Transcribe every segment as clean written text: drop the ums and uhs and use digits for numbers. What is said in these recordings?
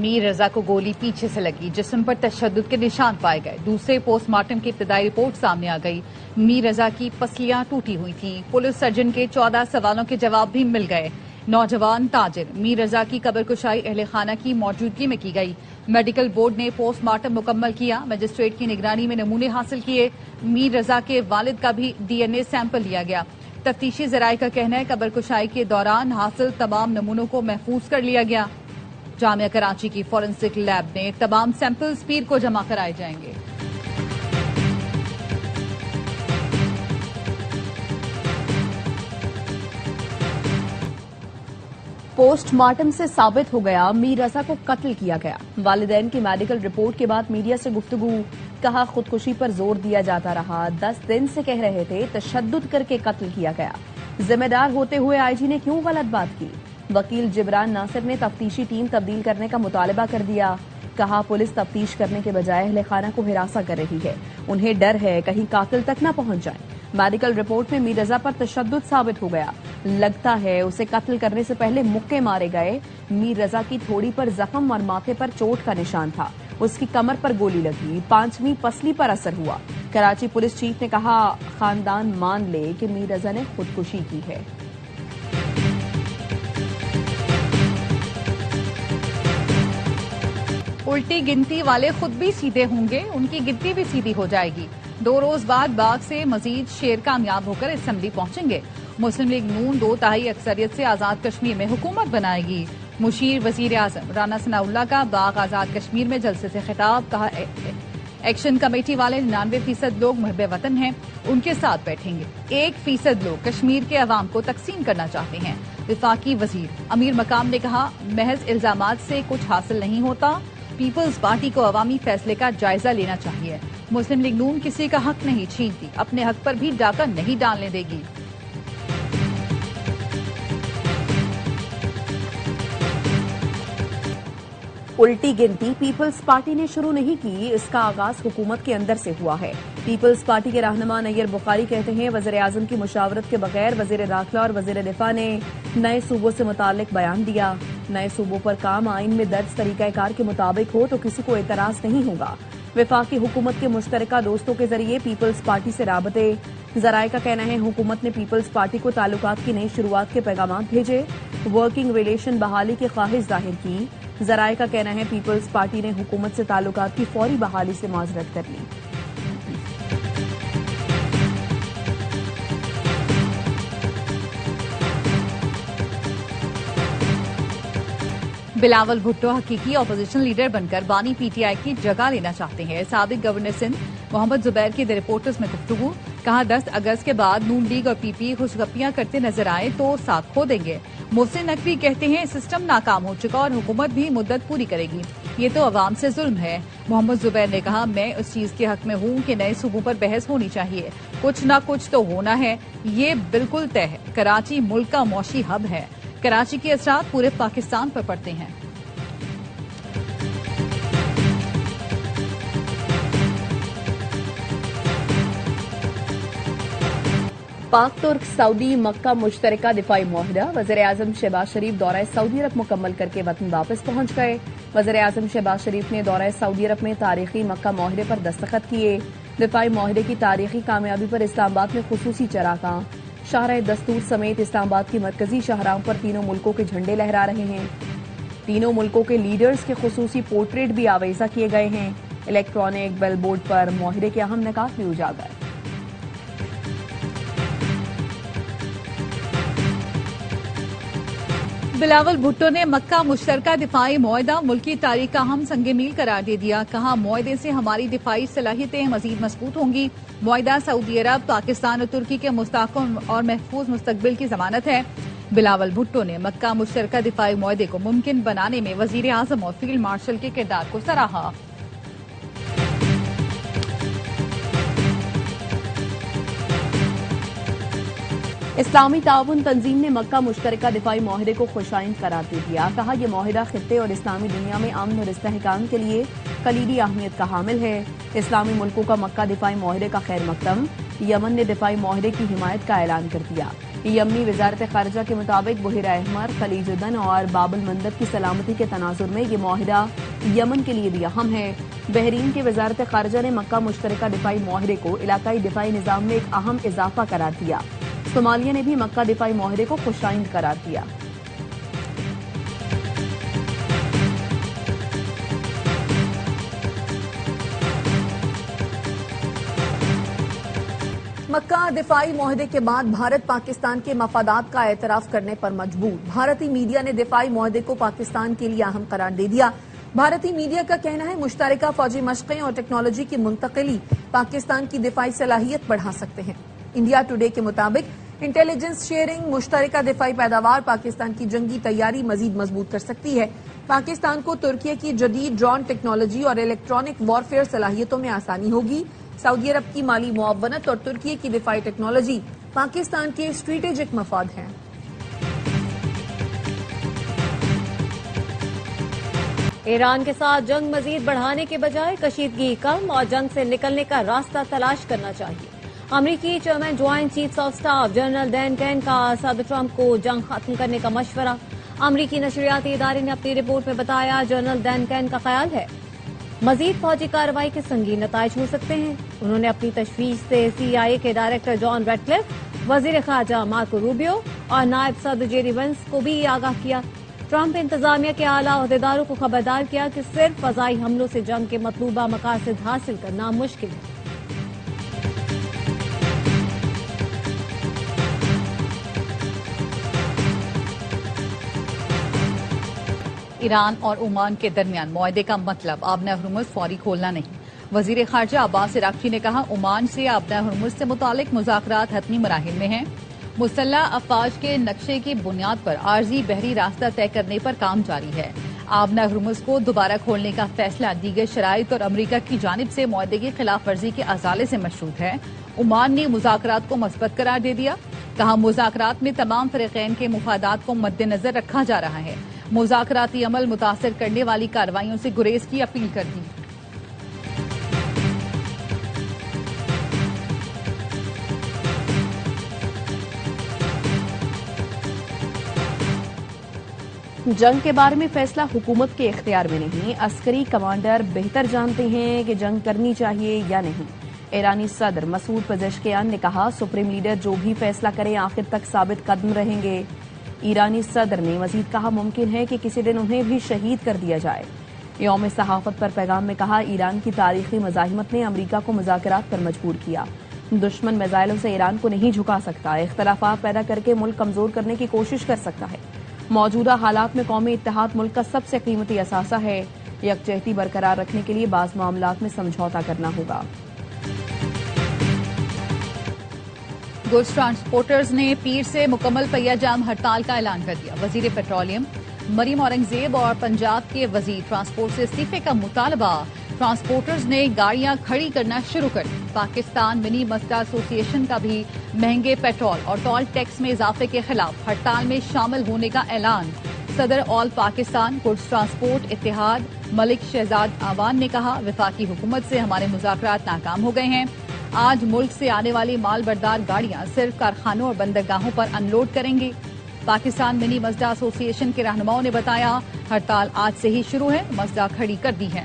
میر رضا کو گولی پیچھے سے لگی، جسم پر تشدد کے نشان پائے گئے۔ دوسرے پوسٹ مارٹم کی ابتدائی رپورٹ سامنے آ گئی۔ میر رضا کی پسلیاں ٹوٹی ہوئی تھیں۔ پولیس سرجن کے 14 سوالوں کے جواب بھی مل گئے۔ نوجوان تاجر میر رضا کی قبر کشائی اہل خانہ کی موجودگی میں کی گئی۔ میڈیکل بورڈ نے پوسٹ مارٹم مکمل کیا۔ مجسٹریٹ کی نگرانی میں نمونے حاصل کیے۔ میر رضا کے والد کا بھی DNA سیمپل لیا گیا۔ تفتیشی ذرائع کا کہنا ہے قبر کشائی کے دوران حاصل تمام نمونوں کو محفوظ کر لیا گیا۔ جامعہ کراچی کی فورنسک لیب نے تمام سیمپلز پیر کو جمع کرائے جائیں گے۔ پوسٹ مارٹم سے ثابت ہو گیا میر رضا کو قتل کیا گیا۔ والدین کی میڈیکل رپورٹ کے بعد میڈیا سے گفتگو، کہا خودکشی پر زور دیا جاتا رہا، 10 دن سے کہہ رہے تھے تشدد کر کے قتل کیا گیا۔ ذمہ دار ہوتے ہوئے آئی جی نے کیوں غلط بات کی؟ وکیل جبران ناصر نے تفتیشی ٹیم تبدیل کرنے کا مطالبہ کر دیا۔ کہا پولیس تفتیش کرنے کے بجائے اہل خانہ کو ہراساں کر رہی ہے، انہیں ڈر ہے کہیں قاتل تک نہ پہنچ جائیں۔ میڈیکل رپورٹ میں میر رضا پر تشدد ثابت ہو گیا، لگتا ہے اسے قتل کرنے سے پہلے مکے مارے گئے۔ میر رضا کی تھوڑی پر زخم اور ماتھے پر چوٹ کا نشان تھا، اس کی کمر پر گولی لگی، 5ویں پسلی پر اثر ہوا۔ کراچی پولیس چیف نے کہا خاندان مان لے کہ میر رضا نے خودکشی کی ہے۔ الٹی گنتی والے خود بھی سیدھے ہوں گے، ان کی گنتی بھی سیدھی ہو جائے گی۔ 2 روز بعد باغ سے مزید شیر کامیاب ہو کر اسمبلی پہنچیں گے۔ مسلم لیگ نون 2/3 اکثریت سے آزاد کشمیر میں حکومت بنائے گی۔ مشیر وزیر اعظم رانا ثناء اللہ کا باغ آزاد کشمیر میں جلسے سے خطاب، کہا ایکشن کمیٹی والے 99% لوگ محب وطن ہیں، ان کے ساتھ بیٹھیں گے۔ 1% لوگ کشمیر کے عوام کو تقسیم کرنا چاہتے ہیں۔ وفاقی وزیر امیر مقام نے کہا محض الزامات سے کچھ حاصل نہیں ہوتا، پیپلز پارٹی کو عوامی فیصلے کا جائزہ لینا چاہیے۔ مسلم لیگ نون کسی کا حق نہیں چھینتی، اپنے حق پر بھی ڈاکہ نہیں ڈالنے دے گی۔ الٹی گنتی پیپلز پارٹی نے شروع نہیں کی، اس کا آغاز حکومت کے اندر سے ہوا ہے۔ پیپلز پارٹی کے رہنما نییر بخاری کہتے ہیں وزیر اعظم کی مشاورت کے بغیر وزیر داخلہ اور وزیر دفاع نے نئے صوبوں سے متعلق بیان دیا۔ نئے صوبوں پر کام آئین میں درج طریقہ کار کے مطابق ہو تو کسی کو اعتراض نہیں ہوگا۔ وفاقی حکومت کے مشترکہ دوستوں کے ذریعے پیپلز پارٹی سے رابطے، ذرائع کا کہنا ہے حکومت نے پیپلز پارٹی کو تعلقات کی نئی شروعات کے پیغامات بھیجے، ورکنگ ریلیشن بحالی کی خواہش ظاہر کی۔ ذرائع کا کہنا ہے پیپلز پارٹی نے حکومت سے تعلقات کی فوری بحالی سے معذرت کر لی۔ بلاول بھٹو حقیقی اپوزیشن لیڈر بن کر بانی PTI کی جگہ لینا چاہتے ہیں۔ سابق گورنر سندھ محمد زبیر کی دی رپورٹرز میں گفتگو، کہا 10 اگست کے بعد نون لیگ اور PP خوشگپیاں کرتے نظر آئے تو ساتھ کھو دیں گے۔ محسن نقوی کہتے ہیں سسٹم ناکام ہو چکا اور حکومت بھی مدت پوری کرے گی، یہ تو عوام سے ظلم ہے۔ محمد زبیر نے کہا میں اس چیز کے حق میں ہوں کہ نئے صوبوں پر بحث ہونی چاہیے، کچھ نہ کچھ تو ہونا ہے، یہ بالکل طے ہے۔ کراچی ملک کا معاشی ہب ہے، کراچی کے اثرات پورے پاکستان پر پڑتے ہیں۔ پاک ترک سعودی مکہ مشترکہ دفاعی معاہدہ، وزیر اعظم شہباز شریف دورہ سعودی عرب مکمل کر کے وطن واپس پہنچ گئے۔ وزیر اعظم شہباز شریف نے دورہ سعودی عرب میں تاریخی مکہ معاہدے پر دستخط کیے۔ دفاعی معاہدے کی تاریخی کامیابی پر اسلام آباد میں خصوصی چراغاں، شاہراہ دستور سمیت اسلام آباد کی مرکزی شاہراہوں پر تینوں ملکوں کے جھنڈے لہرا رہے ہیں۔ تینوں ملکوں کے لیڈرز کے خصوصی پورٹریٹ بھی آویزہ کیے گئے ہیں۔ الیکٹرانک بیل بورڈ پر معاہدے کے اہم نکات بھی اجاگر۔ بلاول بھٹو نے مکہ مشترکہ دفاعی معاہدہ ملکی تاریخ کا اہم سنگ میل قرار دے دیا، کہا معاہدے سے ہماری دفاعی صلاحیتیں مزید مضبوط ہوں گی۔ معاہدہ سعودی عرب، پاکستان اور ترکی کے مستحکم اور محفوظ مستقبل کی ضمانت ہے۔ بلاول بھٹو نے مکہ مشترکہ دفاعی معاہدے کو ممکن بنانے میں وزیر اعظم اور فیلڈ مارشل کے کردار کو سراہا۔ اسلامی تعاون تنظیم نے مکہ مشترکہ دفاعی معاہدے کو خوشائند قرار دے دیا، کہا یہ معاہدہ خطے اور اسلامی دنیا میں امن اور استحکام کے لیے کلیدی اہمیت کا حامل ہے۔ اسلامی ملکوں کا مکہ دفاعی معاہدے کا خیر مقدم، یمن نے دفاعی معاہدے کی حمایت کا اعلان کر دیا۔ یمنی وزارت خارجہ کے مطابق بحیرہ احمر، خلیج عدن اور باب المندب کی سلامتی کے تناظر میں یہ معاہدہ یمن کے لیے بھی اہم ہے۔ بحرین کی وزارت خارجہ نے مکہ مشترکہ دفاعی معاہدے کو علاقائی دفاعی نظام میں ایک اہم اضافہ قرار دیا۔ صومالیہ نے بھی مکہ دفاعی معاہدے کو خوشائند قرار دیا۔ مکہ دفاعی معاہدے کے بعد بھارت پاکستان کے مفادات کا اعتراف کرنے پر مجبور۔ بھارتی میڈیا نے دفاعی معاہدے کو پاکستان کے لیے اہم قرار دے دیا۔ بھارتی میڈیا کا کہنا ہے مشترکہ فوجی مشقیں اور ٹیکنالوجی کی منتقلی پاکستان کی دفاعی صلاحیت بڑھا سکتے ہیں۔ انڈیا ٹوڈے کے مطابق انٹیلیجنس شیئرنگ مشترکہ دفاعی پیداوار پاکستان کی جنگی تیاری مزید مضبوط کر سکتی ہے۔ پاکستان کو ترکی کی جدید ڈرون ٹیکنالوجی اور الیکٹرانک وارفیئر صلاحیتوں میں آسانی ہوگی۔ سعودی عرب کی مالی معاونت اور ترکی کی دفاعی ٹیکنالوجی پاکستان کے اسٹریٹجک مفاد ہیں۔ ایران کے ساتھ جنگ مزید بڑھانے کے بجائے کشیدگی کم اور جنگ سے نکلنے کا راستہ تلاش کرنا چاہیے۔ امریکی chairman joint chiefs of staff general Dan Caine کا صدر ٹرمپ کو جنگ ختم کرنے کا مشورہ۔ امریکی نشریاتی ادارے نے اپنی رپورٹ میں بتایا جنرل ڈین کین کا خیال ہے مزید فوجی کارروائی کے سنگین نتائج ہو سکتے ہیں۔ انہوں نے اپنی تشویش سے CIA کے ڈائریکٹر جان ریڈکلف، وزیر خارجہ مارکو روبیو اور نائب صدر جیری وینس کو بھی آگاہ کیا۔ ٹرمپ انتظامیہ کے اعلیٰ عہدیداروں کو خبردار کیا کہ صرف فضائی حملوں سے جنگ کے مطلوبہ مقاصد حاصل کرنا مشکل ہے۔ ایران اور عمان کے درمیان معاہدے کا مطلب آبنہ ہرمز فوری کھولنا نہیں۔ وزیر خارجہ عباس عراقچی نے کہا عمان سے آبنہ ہرمز سے متعلق مذاکرات حتمی مراحل میں ہیں۔ مسلح افواج کے نقشے کی بنیاد پر عارضی بحری راستہ طے کرنے پر کام جاری ہے۔ آبنہ ہرمز کو دوبارہ کھولنے کا فیصلہ دیگر شرائط اور امریکہ کی جانب سے معاہدے کی خلاف ورزی کے ازالے سے مشروط ہے۔ عمان نے مذاکرات کو مثبت قرار دے دیا، کہا مذاکرات میں تمام فریقین کے مفادات کو مد نظر رکھا جا رہا ہے۔ مذاکراتی عمل متاثر کرنے والی کارروائیوں سے گریز کی اپیل کر دی۔ جنگ کے بارے میں فیصلہ حکومت کے اختیار میں نہیں، عسکری کمانڈر بہتر جانتے ہیں کہ جنگ کرنی چاہیے یا نہیں۔ ایرانی صدر مسعود پزشکیان نے کہا سپریم لیڈر جو بھی فیصلہ کریں آخر تک ثابت قدم رہیں گے۔ ایرانی صدر نے مزید کہا ممکن ہے کہ کسی دن انہیں بھی شہید کر دیا جائے۔ یوم صحافت پر پیغام میں کہا ایران کی تاریخی مزاحمت نے امریکہ کو مذاکرات پر مجبور کیا۔ دشمن میزائلوں سے ایران کو نہیں جھکا سکتا، اختلافات پیدا کر کے ملک کمزور کرنے کی کوشش کر سکتا ہے۔ موجودہ حالات میں قومی اتحاد ملک کا سب سے قیمتی اثاثہ ہے، یکجہتی برقرار رکھنے کے لیے بعض معاملات میں سمجھوتہ کرنا ہوگا۔ گڈز ٹرانسپورٹرز نے پیر سے مکمل پہیہ جام ہڑتال کا اعلان کر دیا۔ وزیر پیٹرولیم مریم اورنگزیب اور پنجاب کے وزیر ٹرانسپورٹ سے استعفے کا مطالبہ۔ ٹرانسپورٹرز نے گاڑیاں کھڑی کرنا شروع کر دی۔ پاکستان منی مزدہ ایسوسی ایشن کا بھی مہنگے پیٹرول اور ٹول ٹیکس میں اضافے کے خلاف ہڑتال میں شامل ہونے کا اعلان۔ صدر آل پاکستان گڈز ٹرانسپورٹ اتحاد ملک شہزاد آوان نے کہا وفاقی حکومت سے ہمارے مذاکرات ناکام ہو گئے ہیں۔ آج ملک سے آنے والی مال بردار گاڑیاں صرف کارخانوں اور بندرگاہوں پر ان لوڈ کریں گے۔ پاکستان منی مزدہ ایسوسی ایشن کے رہنماؤں نے بتایا ہڑتال آج سے ہی شروع ہے، مزدہ کھڑی کر دی ہے۔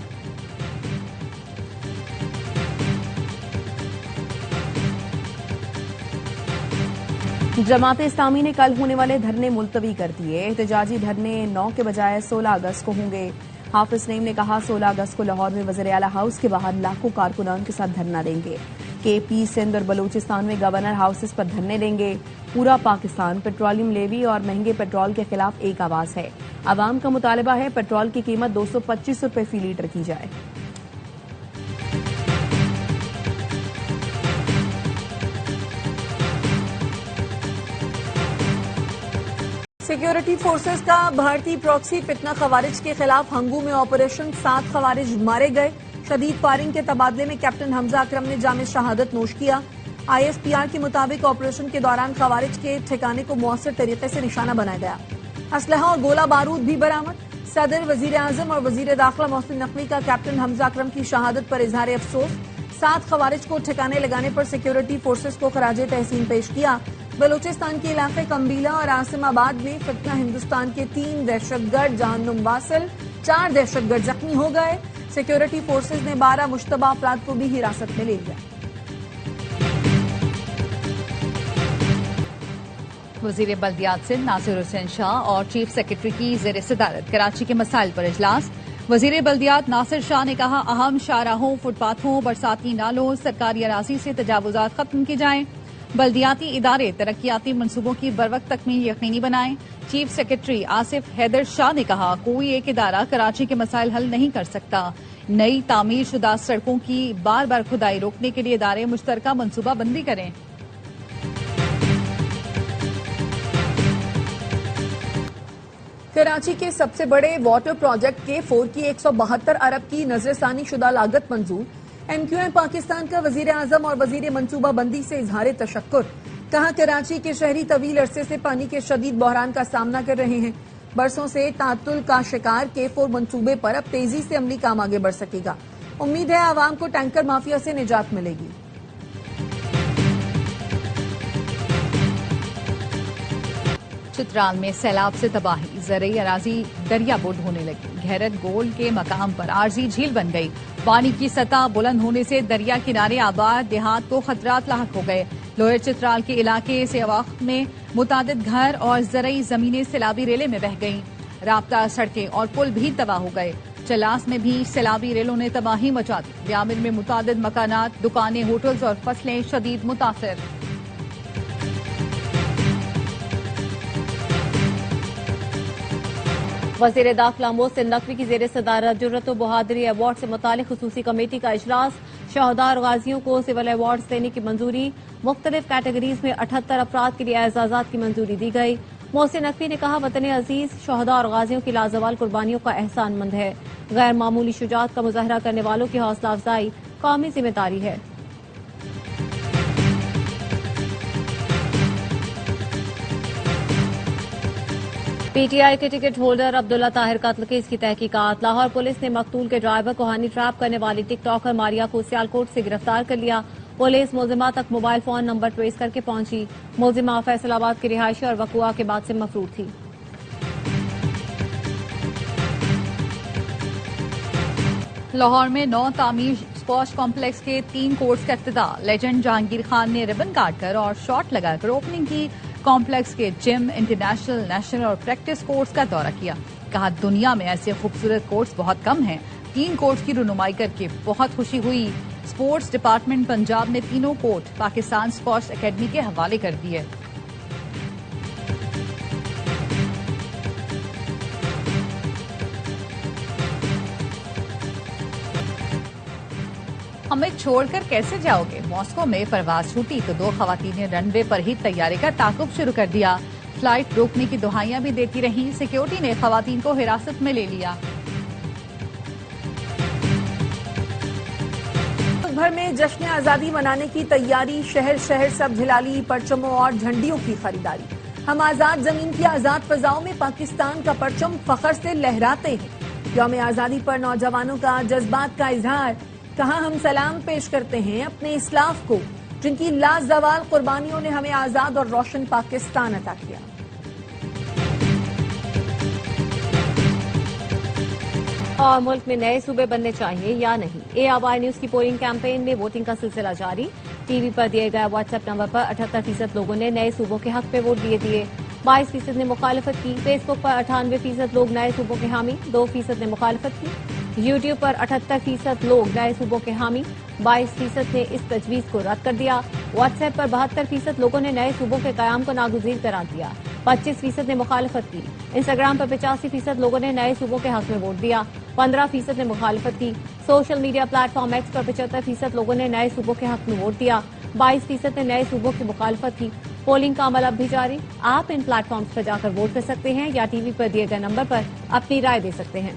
جماعت اسلامی نے کل ہونے والے دھرنے ملتوی کر دیے۔ احتجاجی دھرنے 9 کے بجائے 16 اگست کو ہوں گے۔ حافظ نعیم نے کہا 16 اگست کو لاہور میں وزیر اعلیٰ ہاؤس کے باہر لاکھوں کارکنان کے ساتھ دھرنا دیں گے۔ KP سندھ اور بلوچستان میں گورنر ہاؤسز پر دھرنے دیں گے۔ پورا پاکستان پیٹرولیم لیوی اور مہنگے پیٹرول کے خلاف ایک آواز ہے۔ عوام کا مطالبہ ہے پیٹرول کی قیمت 225 روپے فی لیٹر کی جائے۔ سیکیورٹی فورسز کا بھارتی پراکسی فتنہ خوارج کے خلاف ہنگو میں آپریشن، 7 خوارج مارے گئے۔ شدید فائرنگ کے تبادلے میں کیپٹن حمزہ اکرم نے جام شہادت نوش کیا۔ ISPR کے مطابق آپریشن کے دوران خوارج کے ٹھکانے کو مؤثر طریقے سے نشانہ بنایا گیا۔ اسلحہ اور گولہ بارود بھی برآمد۔ صدر، وزیر اعظم اور وزیر داخلہ محسن نقوی کا کیپٹن حمزہ اکرم کی شہادت پر اظہار افسوس۔ 7 خوارج کو ٹھکانے لگانے پر سیکیورٹی فورسز کو خراج تحسین پیش کیا۔ بلوچستان کے علاقے کمبیلا اور عاصم آباد میں فتنہ ہندوستان کے 3 دہشت گرد جہنم واصل، 4 دہشت گرد زخمی ہو گئے۔ سیکیورٹی فورسز نے 12 مشتبہ افراد کو بھی حراست میں لے لیا۔ وزیر بلدیات سندھ ناصر حسین شاہ اور چیف سیکرٹری کی زیر صدارت کراچی کے مسائل پر اجلاس۔ وزیر بلدیات ناصر شاہ نے کہا اہم شاہراہوں، فٹ پاتھوں، برساتی نالوں، سرکاری اراضی سے تجاوزات ختم کی جائیں۔ بلدیاتی ادارے ترقیاتی منصوبوں کی بروقت تکمیل یقینی بنائیں۔ چیف سیکرٹری آصف حیدر شاہ نے کہا کوئی ایک ادارہ کراچی کے مسائل حل نہیں کر سکتا۔ نئی تعمیر شدہ سڑکوں کی بار بار کھدائی روکنے کے لیے ادارے مشترکہ منصوبہ بندی کریں۔ کراچی کے سب سے بڑے واٹر پروجیکٹ کے 4 کی 172 ارب کی نظر ثانی شدہ لاگت منظور۔ ایم کیو ایم پاکستان کا وزیر اعظم اور وزیر منصوبہ بندی سے اظہار تشکر۔ کہا کراچی کے شہری طویل عرصے سے پانی کے شدید بحران کا سامنا کر رہے ہیں۔ برسوں سے تعطل کا شکار K4 منصوبے پر اب تیزی سے عملی کام آگے بڑھ سکے گا۔ امید ہے عوام کو ٹینکر مافیا سے نجات ملے گی۔ چترال میں سیلاب سے تباہی، زرعی اراضی دریا بوڈ ہونے لگی۔ گھیرت گول کے مقام پر عارضی جھیل بن گئی۔ پانی کی سطح بلند ہونے سے دریا کنارے آباد دیہات کو خطرات لاحق ہو گئے۔ لوئر چترال کے علاقے سے وقت میں متعدد گھر اور زرعی زمینیں سیلابی ریلے میں بہہ گئیں۔ رابطہ سڑکیں اور پل بھی تباہ ہو گئے۔ چلاس میں بھی سیلابی ریلوں نے تباہی مچا دی۔ بیامر میں متعدد مکانات، دکانیں، ہوٹلز اور فصلیں شدید متاثر۔ وزیر داخلہ محسن نقوی کی زیر صدارت جرأت و بہادری ایوارڈ سے متعلق خصوصی کمیٹی کا اجلاس۔ شہداء اور غازیوں کو سول ایوارڈز دینے کی منظوری۔ مختلف کیٹیگریز میں 78 افراد کے لیے اعزازات کی منظوری دی گئی۔ محسن نقوی نے کہا وطن عزیز شہداء اور غازیوں کی لازوال قربانیوں کا احسان مند ہے۔ غیر معمولی شجاعت کا مظاہرہ کرنے والوں کی حوصلہ افزائی قومی ذمہ داری ہے۔ پی ٹی آئی کے ٹکٹ ہولڈر عبداللہ طاہر قتل کیس کی تحقیقات۔ لاہور پولیس نے مقتول کے ڈرائیور کو ہنی ٹریپ کرنے والی ٹک ٹاکر ماریا کو سیالکوٹ سے گرفتار کر لیا۔ پولیس ملزمہ تک موبائل فون نمبر ٹریس کر کے پہنچی۔ ملزمہ فیصل آباد کی رہائشی اور وقوع کے بعد سے مفرور تھی۔ لاہور میں نو تعمیر اسپورٹس کمپلیکس کے 3 کورٹس کا افتتاح۔ لیجنڈ جہانگیر خان نے ربن کاٹ کر اور شاٹ لگا کر اوپننگ کی۔ کمپلیکس کے جم، انٹرنیشنل، نیشنل اور پریکٹس کورٹس کا دورہ کیا۔ کہا دنیا میں ایسے خوبصورت کورٹس بہت کم ہیں۔ 3 کورٹس کی رونمائی کر کے بہت خوشی ہوئی۔ اسپورٹس ڈپارٹمنٹ پنجاب نے تینوں کورٹ پاکستان اسپورٹس اکیڈمی کے حوالے کر دیے۔ ہمیں چھوڑ کر کیسے جاؤ گے؟ ماسکو میں پرواز چھوٹی تو 2 خواتین نے رن وے پر ہی طیارے کا تعاقب شروع کر دیا۔ فلائٹ روکنے کی دہائیاں بھی دیتی رہیں۔ سیکیورٹی نے خواتین کو حراست میں لے لیا۔ ملک بھر میں جشن آزادی منانے کی تیاری، شہر شہر سب جھلالی، پرچموں اور جھنڈیوں کی خریداری۔ ہم آزاد زمین کی آزاد فضاؤں میں پاکستان کا پرچم فخر سے لہراتے ہیں۔ یوم آزادی پر نوجوانوں کا جذبات کا اظہار۔ کہا ہم سلام پیش کرتے ہیں اپنے اسلاف کو جن کی لازوال قربانیوں نے ہمیں آزاد اور روشن پاکستان عطا کیا۔ اور ملک میں نئے صوبے بننے چاہیے یا نہیں؟ اے آوائی نیوز کی پولنگ کیمپین میں ووٹنگ کا سلسلہ جاری۔ ٹی وی پر دیے گئے واٹس ایپ نمبر پر 78% لوگوں نے نئے صوبوں کے حق پہ ووٹ دیے۔ 22% نے مخالفت کی۔ فیس بک پر 98% لوگ نئے صوبوں کے حامی، 2% نے مخالفت کی۔ یوٹیوب پر 78% لوگ نئے صوبوں کے حامی، 22% نے اس تجویز کو رد کر دیا۔ واٹس ایپ پر 72% لوگوں نے نئے صوبوں کے قیام کو ناگزیر قرار دیا، 25% نے مخالفت کی۔ انسٹاگرام پر 85% لوگوں نے نئے صوبوں کے حق میں ووٹ دیا، 15% نے مخالفت کی۔ Social media platform X پر 75% لوگوں نے نئے صوبوں کے حق میں ووٹ دیا، 22% نے نئے صوبوں کی مخالفت کی۔ پولنگ کا عمل اب بھی جاری۔ آپ ان پلیٹ فارمز پر جا کر ووٹ کر سکتے ہیں یا ٹی وی پر دیے گئے نمبر پر اپنی رائے دے سکتے ہیں۔